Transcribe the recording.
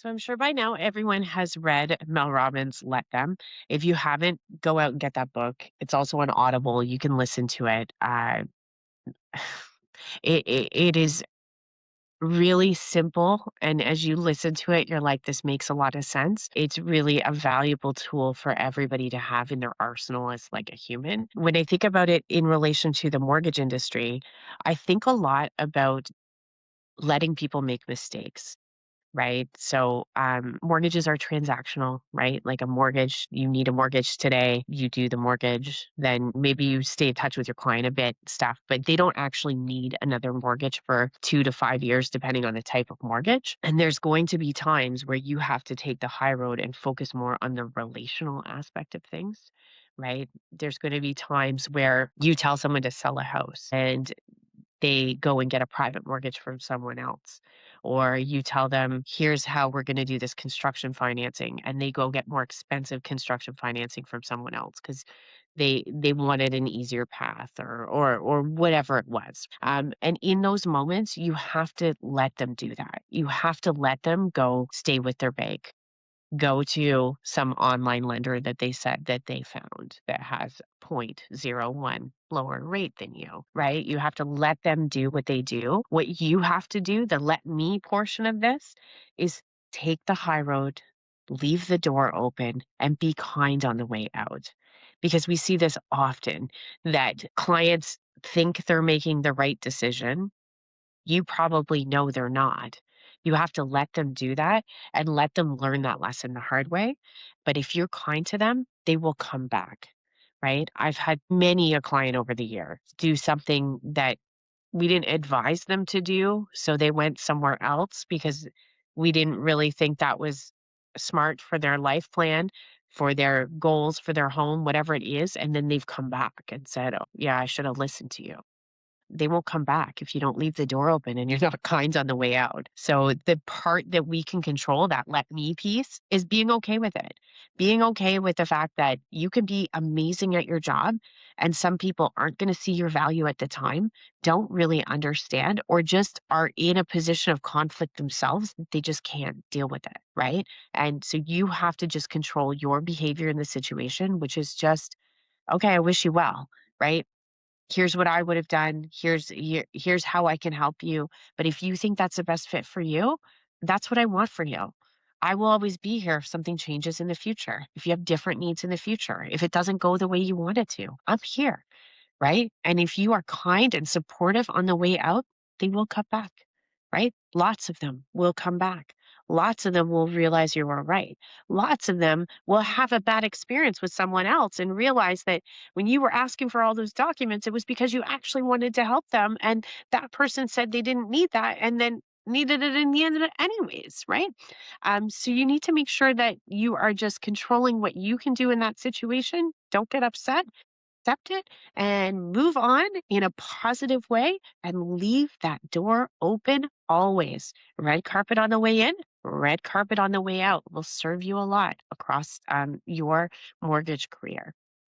So I'm sure by now everyone has read Mel Robbins Let Them. If you haven't, go out and get that book. It's also on Audible. You can listen to it. It is really simple, and as you listen to it, you're like, "This makes a lot of sense." It's really a valuable tool for everybody to have in their arsenal as, like, a human. When I think about it in relation to the mortgage industry, I think a lot about letting people make mistakes. Right? So, mortgages are transactional, right? Like a mortgage, you need a mortgage today, you do the mortgage, then maybe you stay in touch with your client a bit, stuff, but they don't actually need another mortgage for 2 to 5 years, depending on the type of mortgage. And there's going to be times where you have to take the high road and focus more on the relational aspect of things. Right. There's going to be times where you tell someone to sell a house and they go and get a private mortgage from someone else. Or you tell them, here's how we're going to do this construction financing. And they go get more expensive construction financing from someone else because they wanted an easier path or whatever it was. And in those moments, you have to let them do that. You have to let them go stay with their bank, go to some online lender that they said that they found that has 0.01 lower rate than you, right? You have to let them do what they do. What you have to do, the let me portion of this, is take the high road, leave the door open, and be kind on the way out. Because we see this often that clients think they're making the right decision. You probably know they're not. You have to let them do that and let them learn that lesson the hard way. But if you're kind to them, they will come back, right? I've had many a client over the years do something that we didn't advise them to do. So they went somewhere else because we didn't really think that was smart for their life plan, for their goals, for their home, whatever it is. And then they've come back and said, oh, yeah, I should have listened to you. They won't come back if you don't leave the door open and you're not kind on the way out. So the part that we can control, that let me piece, is being okay with it. Being okay with the fact that you can be amazing at your job and some people aren't going to see your value at the time, don't really understand, or just are in a position of conflict themselves. They just can't deal with it. Right. And so you have to just control your behavior in the situation, which is just, okay, I wish you well. Right. Here's what I would have done. Here's how I can help you. But if you think that's the best fit for you, that's what I want for you. I will always be here if something changes in the future. If you have different needs in the future, if it doesn't go the way you want it to, I'm here. Right? And if you are kind and supportive on the way out, they will come back, right? Lots of them will come back. Lots of them will realize you were right. Lots of them will have a bad experience with someone else and realize that when you were asking for all those documents, it was because you actually wanted to help them. And that person said they didn't need that and then needed it in the end anyways, right? So you need to make sure that you are just controlling what you can do in that situation. Don't get upset, accept it and move on in a positive way and leave that door open always. Red carpet on the way in, red carpet on the way out will serve you a lot across your mortgage career.